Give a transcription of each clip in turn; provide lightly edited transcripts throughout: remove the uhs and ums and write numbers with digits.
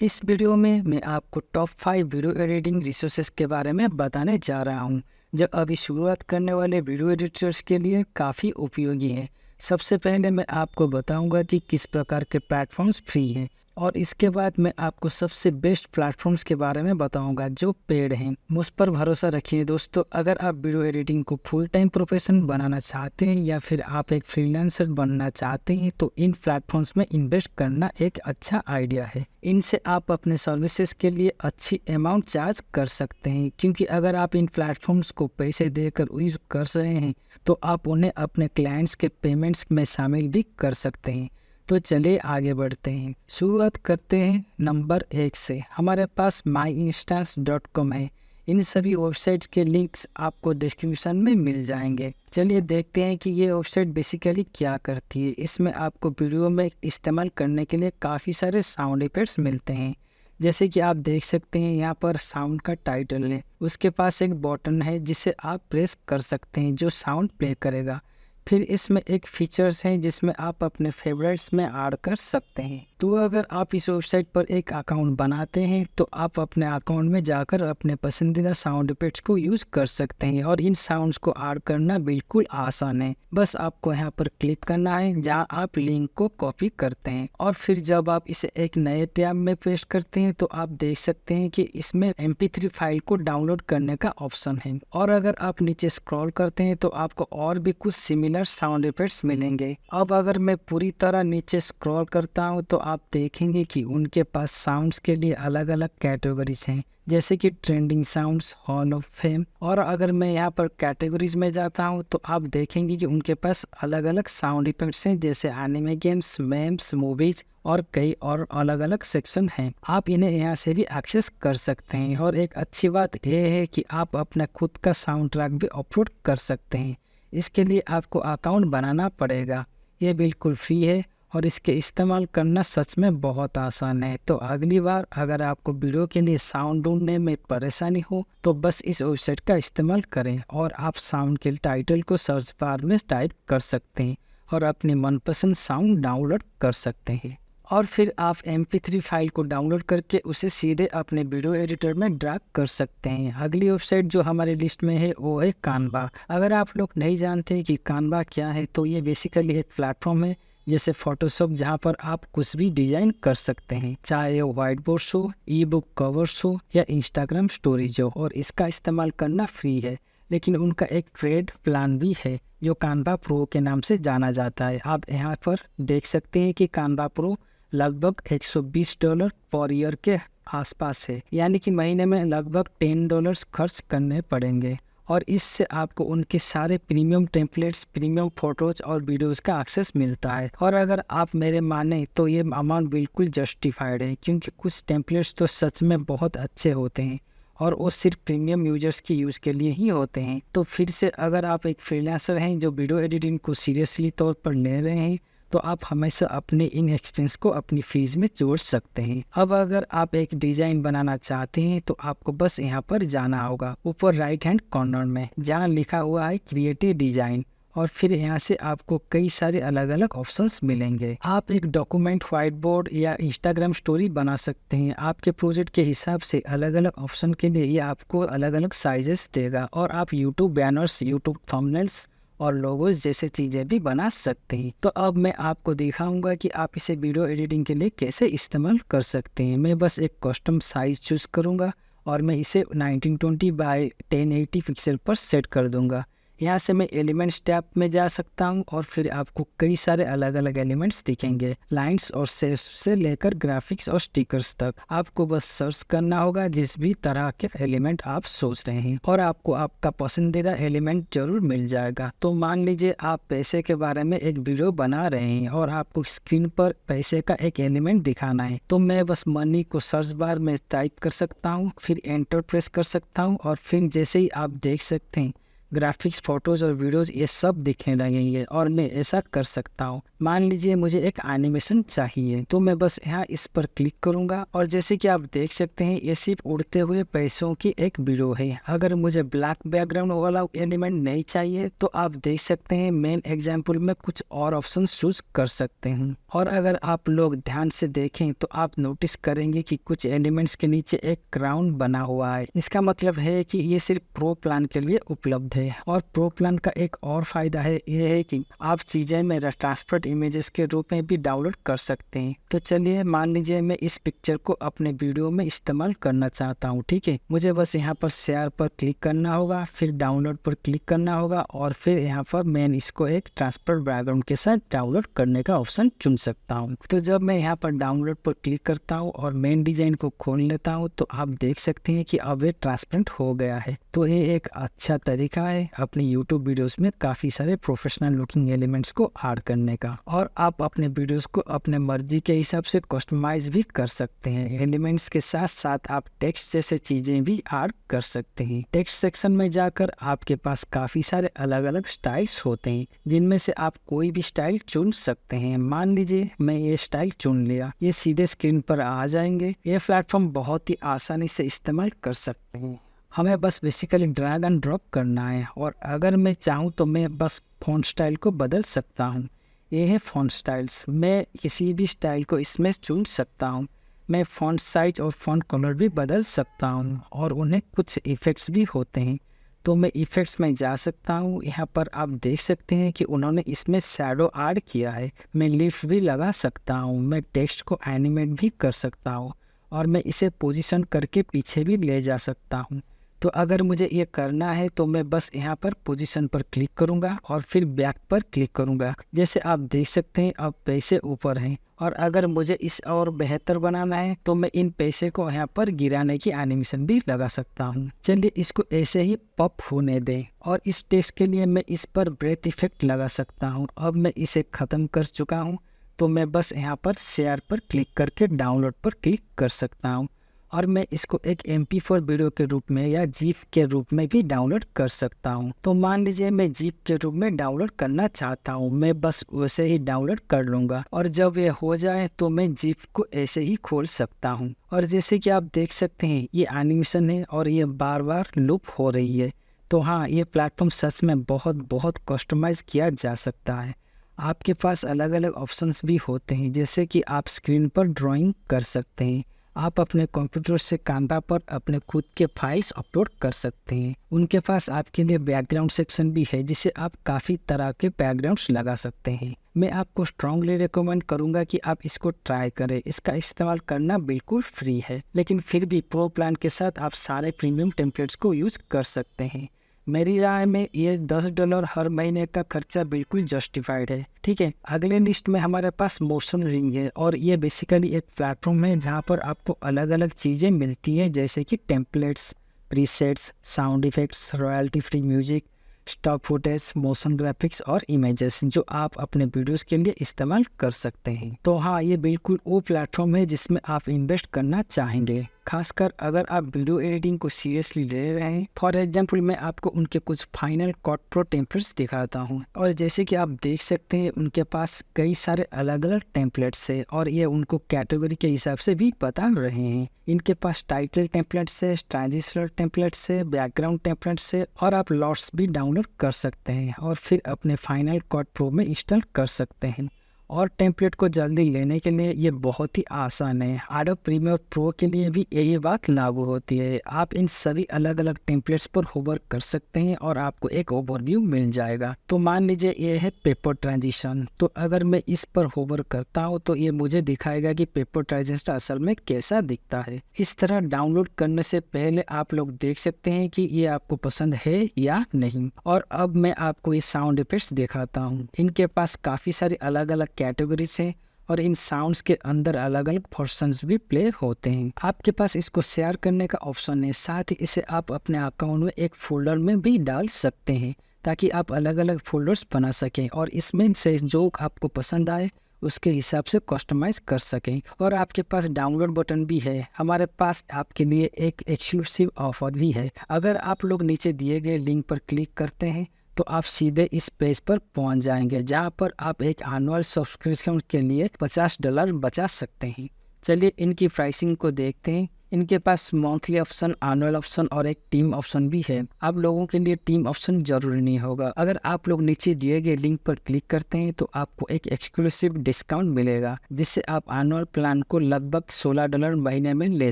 इस वीडियो में मैं आपको टॉप 5 वीडियो एडिटिंग रिसोर्सेज के बारे में बताने जा रहा हूं, जो अभी शुरुआत करने वाले वीडियो एडिटर्स के लिए काफ़ी उपयोगी है। सबसे पहले मैं आपको बताऊंगा कि किस प्रकार के प्लेटफॉर्म्स फ्री हैं, और इसके बाद मैं आपको सबसे बेस्ट प्लेटफॉर्म्स के बारे में बताऊंगा जो पेड हैं। मुझ पर भरोसा रखिए दोस्तों, अगर आप वीडियो एडिटिंग को फुल टाइम प्रोफेशन बनाना चाहते हैं या फिर आप एक फ्रीलांसर बनना चाहते हैं तो इन प्लेटफॉर्म्स में इन्वेस्ट करना एक अच्छा आइडिया है। इनसे आप अपने सर्विसेज के लिए अच्छी अमाउंट चार्ज कर सकते हैं, क्योंकि अगर आप इन प्लेटफॉर्म्स को पैसे देकर यूज कर रहे हैं तो आप उन्हें अपने क्लाइंट्स के पेमेंट्स में शामिल भी कर सकते हैं। तो चलिए आगे बढ़ते हैं। शुरुआत करते हैं नंबर 1 से। हमारे पास myinstance.com है। इन सभी वेबसाइट्स के लिंक्स आपको डिस्क्रिप्शन में मिल जाएंगे। चलिए देखते हैं कि ये वेबसाइट बेसिकली क्या करती है। इसमें आपको वीडियो में इस्तेमाल करने के लिए काफ़ी सारे साउंड इफेक्ट्स मिलते हैं। जैसे कि आप देख सकते हैं यहाँ पर साउंड का टाइटल है, उसके पास एक बटन है जिसे आप प्रेस कर सकते हैं जो साउंड प्ले करेगा। फिर इसमें एक फीचर्स है जिसमें आप अपने फेवरेट्स में ऐड कर सकते हैं। तो अगर आप इस वेबसाइट पर एक अकाउंट बनाते हैं तो आप अपने अकाउंट में जाकर अपने पसंदीदा साउंड इफेक्ट्स को यूज़ कर सकते हैं, और इन साउंड्स को ऐड करना बिल्कुल आसान है। बस आपको यहाँ पर क्लिक करना है जहाँ आप लिंक को कॉपी करते हैं, और फिर जब आप इसे एक नए टैब में पेस्ट करते हैं तो आप देख सकते हैं कि इसमें MP3 फाइल को डाउनलोड करने का ऑप्शन है। और अगर आप नीचे स्क्रॉल करते हैं तो आपको और भी कुछ सिमिलर साउंड इफेक्ट्स मिलेंगे। अब अगर मैं पूरी तरह नीचे स्क्रॉल करता हूं तो आप देखेंगे कि उनके पास साउंड्स के लिए अलग अलग कैटेगरीज हैं, जैसे कि trending sounds, hall of fame. और अगर मैं यहाँ पर कैटेगरीज में जाता हूँ तो आप देखेंगे कि उनके पास अलग अलग साउंड इफेक्ट्स हैं, जैसे एनिमे गेम्स, मेम्स, मूवीज और कई और अलग अलग सेक्शन हैं। आप इन्हें यहाँ से भी एक्सेस कर सकते हैं। और एक अच्छी बात यह है कि आप अपना खुद का साउंड ट्रैक भी अपलोड कर सकते हैं। इसके लिए आपको अकाउंट बनाना पड़ेगा। ये बिल्कुल फ्री है और इसके इस्तेमाल करना सच में बहुत आसान है। तो अगली बार अगर आपको वीडियो के लिए साउंड ढूंढने में परेशानी हो तो बस इस वेबसाइट का इस्तेमाल करें, और आप साउंड के टाइटल को सर्च बार में टाइप कर सकते हैं और अपने मनपसंद साउंड डाउनलोड कर सकते हैं। और फिर आप MP3 फाइल को डाउनलोड करके उसे सीधे अपने वीडियो एडिटर में ड्रैग कर सकते हैं। अगली वेबसाइट जो हमारी लिस्ट में है वो है कानवा। अगर आप लोग नहीं जानते कि कानवा क्या है तो ये बेसिकली एक प्लेटफॉर्म है जैसे फोटोशॉप, जहाँ पर आप कुछ भी डिजाइन कर सकते हैं, चाहे वो व्हाइट बोर्ड्स हो, ई बुक कवर्स हो या इंस्टाग्राम स्टोरीज हो। और इसका इस्तेमाल करना फ्री है, लेकिन उनका एक ट्रेड प्लान भी है जो कानवा प्रो के नाम से जाना जाता है। आप यहाँ पर देख सकते हैं कि कानवा प्रो लगभग $120 पर ईयर के आसपास है, यानी कि महीने में लगभग $10 खर्च करने पड़ेंगे। और इससे आपको उनके सारे प्रीमियम टेम्पलेट्स, प्रीमियम फोटोज और वीडियोस का एक्सेस मिलता है। और अगर आप मेरे माने तो ये अमाउंट बिल्कुल जस्टिफाइड है, क्योंकि कुछ टेम्पलेट्स तो सच में बहुत अच्छे होते हैं और वो सिर्फ प्रीमियम यूजर्स की यूज़ के लिए ही होते हैं। तो फिर से अगर आप एक फ्रीलांसर हैं जो वीडियो एडिटिंग को सीरियसली तौर पर ले रहे हैं तो आप हमेशा अपने इन एक्सपेंस को अपनी फीस में जोड़ सकते हैं। अब अगर आप एक डिज़ाइन बनाना चाहते हैं तो आपको बस यहाँ पर जाना होगा ऊपर राइट हैंड कॉर्नर में, जहाँ लिखा हुआ है क्रिएटिव डिज़ाइन, और फिर यहाँ से आपको कई सारे अलग अलग ऑप्शंस मिलेंगे। आप एक डॉक्यूमेंट, व्हाइट बोर्ड या इंस्टाग्राम स्टोरी बना सकते हैं। आपके प्रोजेक्ट के हिसाब से अलग अलग ऑप्शन के लिए ये आपको अलग अलग साइजेस देगा। और आप यूट्यूब बैनर्स, यूट्यूब थंबनेल्स और लोगोस जैसे चीज़ें भी बना सकते हैं। तो अब मैं आपको दिखाऊंगा कि आप इसे वीडियो एडिटिंग के लिए कैसे इस्तेमाल कर सकते हैं। मैं बस एक कस्टम साइज चूज़ करूंगा और मैं इसे 1920 बाय 1080 पिक्सल पर सेट कर दूंगा। यहाँ से मैं एलिमेंट्स टैब में जा सकता हूँ और फिर आपको कई सारे अलग अलग एलिमेंट्स दिखेंगे, लाइंस और शेप्स से लेकर ग्राफिक्स और स्टिकर्स तक। आपको बस सर्च करना होगा जिस भी तरह के एलिमेंट आप सोच रहे हैं, और आपको आपका पसंदीदा एलिमेंट जरूर मिल जाएगा। तो मान लीजिए आप पैसे के बारे में एक वीडियो बना रहे हैं और आपको स्क्रीन पर पैसे का एक एलिमेंट दिखाना है, तो मैं बस मनी को सर्च बार में टाइप कर सकता हूँ, फिर एंटर प्रेस कर सकता हूँ, और फिर जैसे ही आप देख सकते हैं ग्राफिक्स, फोटोज़ और वीडियोज़ ये सब दिखने लगेंगे और मैं ऐसा कर सकता हूँ। मान लीजिए मुझे एक एनिमेशन चाहिए, तो मैं बस यहाँ इस पर क्लिक करूँगा और जैसे कि आप देख सकते हैं ये सिर्फ उड़ते हुए पैसों की एक वीडियो है। अगर मुझे ब्लैक बैकग्राउंड वाला एलिमेंट नहीं चाहिए तो आप देख सकते हैं मेन एग्जाम्पल में कुछ और ऑप्शन चूज कर सकते हैं। और अगर आप लोग ध्यान से देखें तो आप नोटिस करेंगे कि कुछ एलिमेंट्स के नीचे एक क्राउन बना हुआ है। इसका मतलब है कि ये सिर्फ प्रो प्लान के लिए उपलब्ध है। और प्रो प्लान का एक और फायदा है ये है कि आप चीजें में ट्रांसफर्ड इमेजेस के रूप में भी डाउनलोड कर सकते हैं। तो चलिए मान लीजिए मैं इस पिक्चर को अपने वीडियो में इस्तेमाल करना चाहता हूँ, ठीक है। मुझे बस यहाँ पर शेयर पर क्लिक करना होगा, फिर डाउनलोड पर क्लिक करना होगा और फिर यहाँ पर मैं इसको एक ट्रांसफर बैकग्राउंड के साथ डाउनलोड करने का ऑप्शन चुन सकता हूँ। तो जब मैं यहाँ पर डाउनलोड पर क्लिक करता हूँ और मेन डिजाइन को खोल लेता हूँ तो आप देख सकते हैं कि अब ये ट्रांसपेरेंट हो गया है। तो ये एक अच्छा तरीका है अपने यूट्यूब वीडियोस में काफी सारे प्रोफेशनल लुकिंग एलिमेंट्स को ऐड करने का। और आप अपने वीडियोस को अपने मर्जी के हिसाब से कस्टमाइज भी कर सकते हैं। एलिमेंट्स के साथ साथ आप टेक्स्ट जैसे चीजें भी ऐड कर सकते हैं। टेक्स्ट सेक्शन में जाकर आपके पास काफी सारे अलग अलग स्टाइल्स होते हैं जिनमें से आप कोई भी स्टाइल चुन सकते हैं। मान लीजिए मैं ये स्टाइल चुन लिया, ये सीधे स्क्रीन पर आ जाएंगे। ये प्लेटफॉर्म बहुत ही आसानी से इस्तेमाल कर सकते हैं। हमें बस बेसिकली ड्रैग एंड ड्रॉप करना है और अगर मैं चाहूँ तो मैं बस फॉन्ट स्टाइल को बदल सकता हूँ। ये है फॉन्ट स्टाइल्स। मैं किसी भी स्टाइल को इसमें चुन सकता हूँ। मैं फॉन्ट साइज और फॉन्ट कलर भी बदल सकता हूँ और उन्हें कुछ इफ़ेक्ट्स भी होते हैं। तो मैं इफ़ेक्ट्स में जा सकता हूँ। यहाँ पर आप देख सकते हैं कि उन्होंने इसमें शैडो ऐड किया है। मैं लिफ्ट भी लगा सकता हूँ। मैं टेक्स्ट को एनिमेट भी कर सकता हूँ और मैं इसे पोजीशन करके पीछे भी ले जा सकता हूँ। तो अगर मुझे ये करना है तो मैं बस यहाँ पर पोजीशन पर क्लिक करूँगा और फिर बैक पर क्लिक करूँगा। जैसे आप देख सकते हैं अब पैसे ऊपर हैं और अगर मुझे इस और बेहतर बनाना है तो मैं इन पैसे को यहाँ पर गिराने की एनिमेशन भी लगा सकता हूँ। चलिए इसको ऐसे ही पॉप होने दें और इस टेक्स्ट के लिए मैं इस पर ब्रेथ इफेक्ट लगा सकता हूँ। अब मैं इसे ख़त्म कर चुका हूँ तो मैं बस यहाँ पर शेयर पर क्लिक करके डाउनलोड पर क्लिक कर सकता हूँ और मैं इसको एक MP4 वीडियो के रूप में या जीप के रूप में भी डाउनलोड कर सकता हूँ। तो मान लीजिए मैं जीप के रूप में डाउनलोड करना चाहता हूँ, मैं बस वैसे ही डाउनलोड कर लूँगा और जब ये हो जाए तो मैं जीप को ऐसे ही खोल सकता हूँ। और जैसे कि आप देख सकते हैं ये एनिमेशन है और ये बार बार लूप हो रही है। तो हाँ, ये प्लेटफॉर्म सच में बहुत कस्टमाइज किया जा सकता है। आपके पास अलग अलग ऑप्शंस भी होते हैं, जैसे कि आप स्क्रीन पर ड्राइंग कर सकते हैं। आप अपने कंप्यूटर से कैनवा पर अपने खुद के फाइल्स अपलोड कर सकते हैं। उनके पास आपके लिए बैकग्राउंड सेक्शन भी है जिसे आप काफ़ी तरह के बैकग्राउंड्स लगा सकते हैं। मैं आपको स्ट्रांगली रिकमेंड करूंगा कि आप इसको ट्राई करें। इसका इस्तेमाल करना बिल्कुल फ्री है, लेकिन फिर भी प्रो प्लान के साथ आप सारे प्रीमियम टेम्पलेट्स को यूज कर सकते हैं। मेरी राय में ये $10 हर महीने का खर्चा बिल्कुल जस्टिफाइड है। ठीक है, अगले लिस्ट में हमारे पास मोशन रिंग है और ये बेसिकली एक प्लेटफॉर्म है जहाँ पर आपको अलग अलग चीज़ें मिलती हैं, जैसे कि templates, presets, sound effects, royalty free music, stock footage, motion graphics और इमेजेस जो आप अपने वीडियोस के लिए इस्तेमाल कर सकते हैं। तो हाँ, ये बिल्कुल वो प्लेटफॉर्म है जिसमें आप इन्वेस्ट करना चाहेंगे, खासकर अगर आप वीडियो एडिटिंग को सीरियसली ले रहे हैं। फॉर एग्जांपल मैं आपको उनके कुछ फाइनल कट प्रो टेम्पलेट्स दिखाता हूं और जैसे कि आप देख सकते हैं उनके पास कई सारे अलग अलग टेम्पलेट्स है और ये उनको कैटेगरी के हिसाब से भी बता रहे हैं। इनके पास टाइटल टेम्पलेट्स है, ट्रांजिशनल टेम्पलेट्स है, बैकग्राउंड टेम्पलेट्स है और आप लॉट्स भी डाउनलोड कर सकते हैं और फिर अपने फाइनल कट प्रो में इंस्टॉल कर सकते हैं। और टेम्पलेट को जल्दी लेने के लिए ये बहुत ही आसान है। एडोब प्रीमियर प्रो के लिए भी यही बात लागू होती है। आप इन सभी अलग अलग टेम्पलेट्स पर होवर कर सकते हैं और आपको एक ओवरव्यू मिल जाएगा। तो मान लीजिए ये है पेपर ट्रांजिशन, तो अगर मैं इस पर होवर करता हूँ तो ये मुझे दिखाएगा कि पेपर ट्रांजिशन असल में कैसा दिखता है। इस तरह डाउनलोड करने से पहले आप लोग देख सकते हैं कि ये आपको पसंद है या नहीं। और अब मैं आपको ये साउंड इफेक्ट्स दिखाता हूँ। इनके पास काफ़ी सारे अलग अलग कैटेगरीज हैं और इन साउंड्स के अंदर अलग अलग फंक्शंस भी प्ले होते हैं। आपके पास इसको शेयर करने का ऑप्शन है, साथ ही इसे आप अपने अकाउंट में एक फोल्डर में भी डाल सकते हैं ताकि आप अलग अलग फोल्डर्स बना सकें और इसमें से जो आपको पसंद आए उसके हिसाब से कस्टमाइज़ कर सकें। और आपके पास डाउनलोड बटन भी है। हमारे पास आपके लिए एक एक्सक्लूसिव ऑफर भी है। अगर आप लोग नीचे दिए गए लिंक पर क्लिक करते हैं तो आप सीधे इस पेज पर पहुंच जाएंगे, जहां पर आप एक एनुअल सब्सक्रिप्शन के लिए $50 बचा सकते हैं। चलिए इनकी प्राइसिंग को देखते हैं। इनके पास मंथली ऑप्शन, एनुअल ऑप्शन और एक टीम ऑप्शन भी है। आप लोगों के लिए टीम ऑप्शन जरूरी नहीं होगा। अगर आप लोग नीचे दिए गए लिंक पर क्लिक करते हैं तो आपको एक एक्सक्लूसिव डिस्काउंट मिलेगा, जिससे आप एनुअल प्लान को लगभग $16 महीने में ले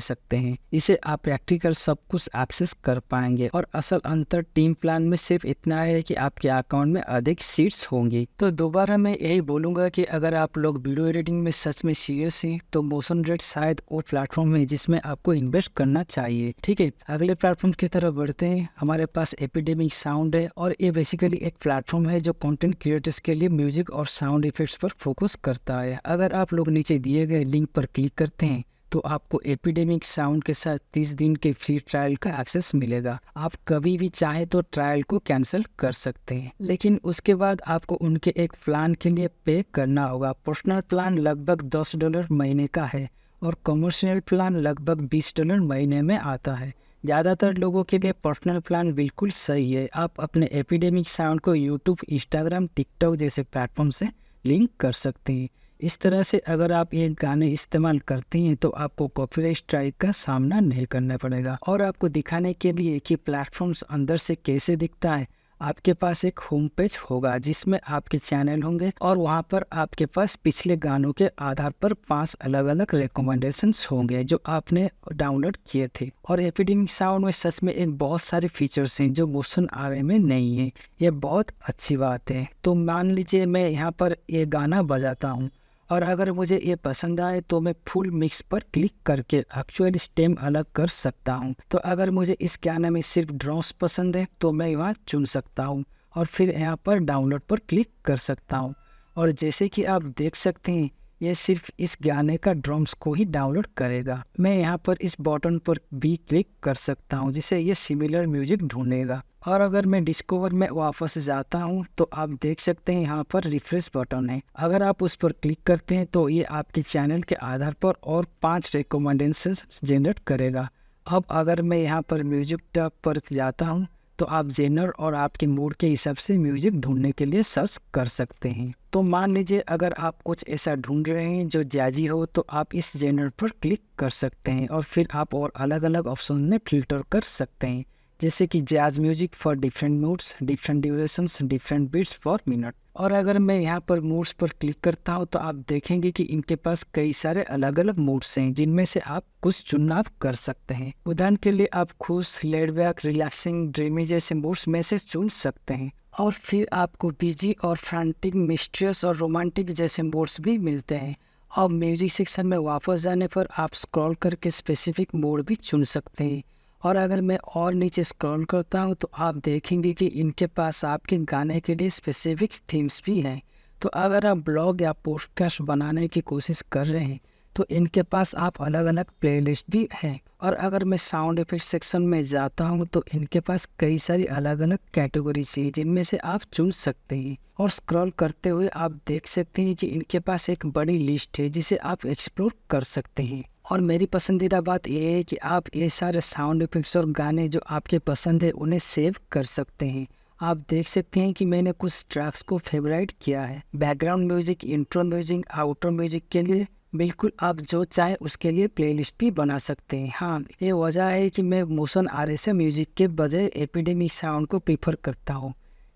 सकते हैं। इसे आप प्रैक्टिकल सब कुछ एक्सेस कर पाएंगे। और असल अंतर टीम प्लान में सिर्फ इतना है कि आपके अकाउंट में अधिक सीट्स होंगी। तो दोबारा मैं यही बोलूँगा कि अगर आप लोग वीडियो एडिटिंग में सच में सीरियस हैं तो मोशन रेट शायद वो प्लेटफॉर्म है जिसमें आपको इन्वेस्ट करना चाहिए। ठीक है, अगले प्लेटफॉर्म की तरफ बढ़ते हैं। हमारे पास एपिडेमिक साउंड है और ये बेसिकली एक प्लेटफॉर्म है जो कंटेंट क्रिएटर्स के लिए म्यूजिक और साउंड इफेक्ट्स पर फोकस करता है। अगर आप लोग नीचे दिए गए लिंक पर क्लिक करते हैं तो आपको एपिडेमिक साउंड के साथ 30 दिन के फ्री ट्रायल का एक्सेस मिलेगा। आप कभी भी चाहे तो ट्रायल को कैंसिल कर सकते हैं, लेकिन उसके बाद आपको उनके एक प्लान के लिए पे करना होगा। पर्सनल प्लान लगभग $10 महीने का है और कमर्शियल प्लान लगभग $20 महीने में आता है। ज़्यादातर लोगों के लिए पर्सनल प्लान बिल्कुल सही है। आप अपने एपिडेमिक साउंड को यूट्यूब, इंस्टाग्राम, टिकटॉक जैसे प्लेटफॉर्म से लिंक कर सकते हैं। इस तरह से अगर आप ये गाने इस्तेमाल करते हैं तो आपको कॉपीराइट स्ट्राइक का सामना नहीं करना पड़ेगा। और आपको दिखाने के लिए कि प्लेटफॉर्म्स अंदर से कैसे दिखता है, आपके पास एक होम पेज होगा जिसमें आपके चैनल होंगे और वहां पर आपके पास पिछले गानों के आधार पर 5 अलग अलग रिकमेंडेशंस होंगे जो आपने डाउनलोड किए थे। और एपिडेमिक साउंड में सच में एक बहुत सारे फीचर्स हैं जो मोशन आरए में नहीं है। ये बहुत अच्छी बात है। तो मान लीजिए मैं यहाँ पर ये गाना बजाता हूँ और अगर मुझे ये पसंद आए तो मैं फुल मिक्स पर क्लिक करके एक्चुअल स्टेम अलग कर सकता हूँ। तो अगर मुझे इस गाने में सिर्फ ड्रम्स पसंद है तो मैं यहाँ चुन सकता हूँ और फिर यहाँ पर डाउनलोड पर क्लिक कर सकता हूँ। और जैसे कि आप देख सकते हैं ये सिर्फ इस गाने का ड्रम्स को ही डाउनलोड करेगा। मैं यहाँ पर इस बटन पर भी क्लिक कर सकता हूँ जिससे ये सिमिलर म्यूजिक ढूंढेगा। और अगर मैं डिस्कवर में वापस जाता हूँ तो आप देख सकते हैं यहाँ पर रिफ्रेश बटन है। अगर आप उस पर क्लिक करते हैं तो ये आपके चैनल के आधार पर और 5 रिकमेंडेशंस जनरेट करेगा। अब अगर मैं यहाँ पर म्यूजिक टैब पर जाता हूँ तो आप जेनर और आपके मूड के हिसाब से म्यूजिक ढूंढने के लिए सर्च कर सकते हैं। तो मान लीजिए अगर आप कुछ ऐसा ढूंढ रहे हैं जो जैजी हो तो आप इस जेनर पर क्लिक कर सकते हैं और फिर आप और अलग अलग ऑप्शन में फिल्टर कर सकते हैं, जैसे कि jazz music for different moods, different durations, different beats for minute. और अगर मैं यहाँ पर मूड्स पर क्लिक करता हूँ तो आप देखेंगे कि इनके पास कई सारे अलग अलग मूड्स हैं जिनमें से आप कुछ चुनाव कर सकते हैं। उदाहरण के लिए आप खुश, लेड बैक, रिलैक्सिंग, ड्रीमी जैसे मूड्स में से चुन सकते हैं। और फिर आपको बिजी और फ्रैंटिक, मिस्ट्रियस और रोमांटिक जैसे मूड्स भी मिलते हैं। अब म्यूजिक सेक्शन में वापस जाने पर आप स्क्रॉल करके स्पेसिफिक मोड भी चुन सकते हैं। और अगर मैं और नीचे स्क्रॉल करता हूँ तो आप देखेंगे कि इनके पास आपके गाने के लिए स्पेसिफिक थीम्स भी हैं। तो अगर आप ब्लॉग या पॉडकास्ट बनाने की कोशिश कर रहे हैं तो इनके पास आप अलग अलग प्लेलिस्ट भी हैं। और अगर मैं साउंड इफेक्ट सेक्शन में जाता हूँ तो इनके पास कई सारी अलग अलग कैटेगरीज हैं जिनमें से आप चुन सकते हैं। और स्क्रॉल करते हुए आप देख सकते हैं कि इनके पास एक बड़ी लिस्ट है जिसे आप एक्सप्लोर कर सकते हैं। और मेरी पसंदीदा बात यह है कि आप ये सारे साउंड इफेक्ट्स और गाने जो आपके पसंद है उन्हें सेव कर सकते हैं। आप देख सकते हैं कि मैंने कुछ ट्रैक्स को फेवरेट किया है। Background music, intro music, outer music के लिए बिल्कुल आप जो चाहे उसके लिए प्लेलिस्ट भी बना सकते हैं। हाँ, ये वजह है कि मैं मोशन आरए से म्यूजिक के बजाय एपिडेमिक साउंड को प्रीफर करता हूँ,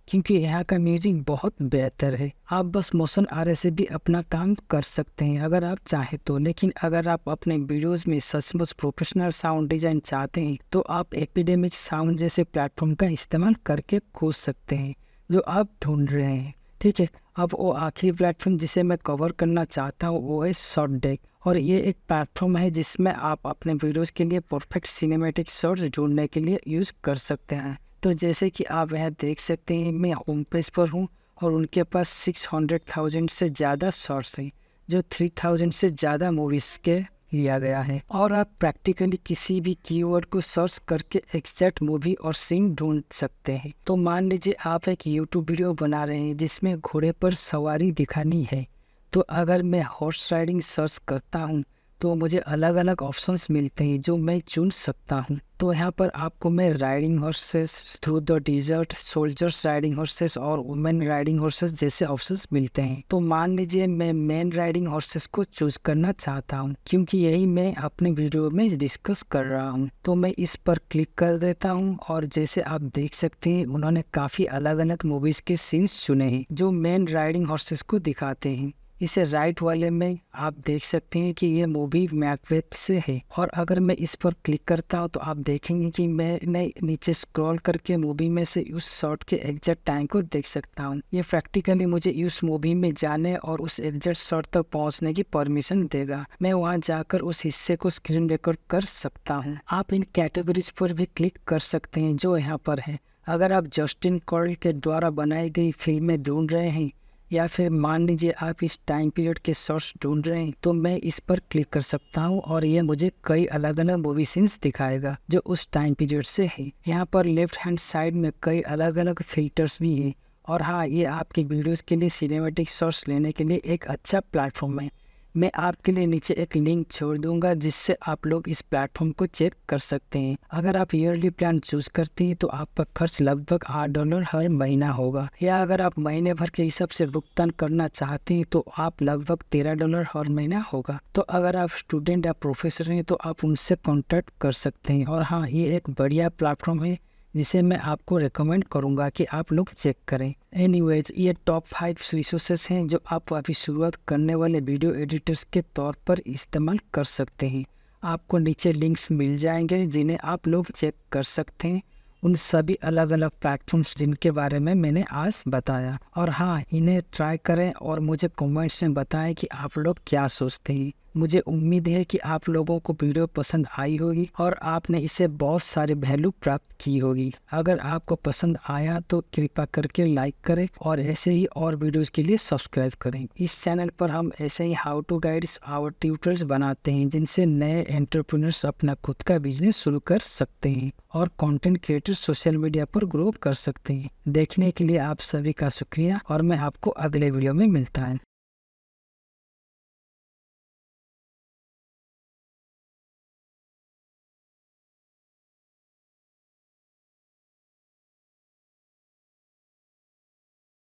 क्योंकि यहाँ का म्यूजिक बहुत बेहतर है। आप बस मोशन आरए से भी अपना काम कर सकते हैं अगर आप चाहें तो, लेकिन अगर आप अपने वीडियोस में सचमुच प्रोफेशनल साउंड डिजाइन चाहते हैं तो आप एपिडेमिक साउंड जैसे प्लेटफॉर्म का इस्तेमाल करके खोज सकते हैं जो आप ढूंढ रहे हैं। ठीक है, अब वो आखिरी प्लेटफॉर्म जिसे मैं कवर करना चाहता हूँ वो है शॉटडेक। और ये एक प्लेटफॉर्म है जिसमें आप अपने वीडियोज़ के लिए परफेक्ट सिनेमैटिक शॉट्स ढूंढने के लिए यूज़ कर सकते हैं। तो जैसे कि आप यहाँ देख सकते हैं मैं होम पेज पर हूँ और उनके पास 600,000 से ज़्यादा शॉर्ट्स हैं जो 3000 से ज़्यादा मूवीज़ के लिया गया है। और आप प्रैक्टिकली किसी भी कीवर्ड को सर्च करके एग्जैक्ट मूवी और सीन ढूंढ सकते हैं। तो मान लीजिए आप एक यूट्यूब वीडियो बना रहे हैं जिसमें घोड़े पर सवारी दिखानी है, तो अगर मैं हॉर्स राइडिंग सर्च करता हूँ तो मुझे अलग अलग ऑप्शंस मिलते हैं जो मैं चुन सकता हूँ। तो यहाँ पर आपको मैं riding horses, through the dessert, soldiers riding horses और वुमेन राइडिंग हॉर्सेस जैसे ऑप्शंस मिलते हैं। तो मान लीजिए मैं मैन राइडिंग हॉर्सेस को चूज करना चाहता हूँ क्योंकि यही मैं अपने वीडियो में डिस्कस कर रहा हूँ। तो मैं इस पर क्लिक कर देता हूँ और जैसे आप देख सकते हैं उन्होंने काफी अलग अलग मूवीज के सीन्स चुने हैं जो मैन राइडिंग हॉर्सेस को दिखाते हैं। इसे राइट वाले में आप देख सकते हैं कि ये मूवी मैकबेथ से है। और अगर मैं इस पर क्लिक करता हूँ तो आप देखेंगे कि मैंने नीचे स्क्रॉल करके मूवी में से उस शॉट के एग्जैक्ट टाइम को देख सकता हूँ। ये प्रैक्टिकली मुझे उस मूवी में जाने और उस एग्जैक्ट शॉट तक पहुँचने की परमिशन देगा। मैं वहाँ जाकर उस हिस्से को स्क्रीन रिकॉर्ड कर सकता हूँ। आप इन कैटेगरीज पर भी क्लिक कर सकते हैं जो यहाँ पर है। अगर आप जस्टिन कॉर्ल के द्वारा बनाई गई फिल्में ढूंढ रहे हैं या फिर मान लीजिए आप इस टाइम पीरियड के शॉर्ट्स ढूंढ रहे हैं तो मैं इस पर क्लिक कर सकता हूं और ये मुझे कई अलग अलग मूवी सीन्स दिखाएगा जो उस टाइम पीरियड से है। यहाँ पर लेफ्ट हैंड साइड में कई अलग अलग फिल्टर्स भी हैं। और हाँ, ये आपकी वीडियोस के लिए सिनेमैटिक शॉट्स लेने के लिए एक अच्छा प्लेटफॉर्म है। मैं आपके लिए नीचे एक लिंक छोड़ दूंगा जिससे आप लोग इस प्लेटफॉर्म को चेक कर सकते हैं। अगर आप ईयरली प्लान चूज करते हैं तो आपका खर्च लगभग $8 हर महीना होगा, या अगर आप महीने भर के हिसाब से भुगतान करना चाहते हैं तो आप लगभग $13 हर महीना होगा। तो अगर आप स्टूडेंट या प्रोफेसर हैं तो आप उनसे कॉन्टैक्ट कर सकते हैं। और हाँ, ये एक बढ़िया प्लेटफॉर्म है जिसे मैं आपको रेकमेंड करूंगा कि आप लोग चेक करें। एनीवेज, ये टॉप 5 रिसोर्सेस हैं जो आप अभी शुरुआत करने वाले वीडियो एडिटर्स के तौर पर इस्तेमाल कर सकते हैं। आपको नीचे लिंक्स मिल जाएंगे जिन्हें आप लोग चेक कर सकते हैं, उन सभी अलग अलग प्लेटफॉर्म्स जिनके बारे में मैंने आज बताया। और हाँ, इन्हें ट्राई करें और मुझे कमेंट्स में बताएं कि आप लोग क्या सोचते हैं। मुझे उम्मीद है कि आप लोगों को वीडियो पसंद आई होगी और आपने इसे बहुत सारे वैल्यू प्राप्त की होगी। अगर आपको पसंद आया तो कृपया करके लाइक करें और ऐसे ही और वीडियोस के लिए सब्सक्राइब करें। इस चैनल पर हम ऐसे ही हाउ टू गाइड्स और ट्यूटोरियल्स बनाते हैं जिनसे नए एंटरप्रेन्योर्स अपना खुद का बिजनेस शुरू कर सकते हैं और कंटेंट क्रिएटर सोशल मीडिया पर ग्रो कर सकते हैं। देखने के लिए आप सभी का शुक्रिया और मैं आपको अगले वीडियो में मिलता हूँ।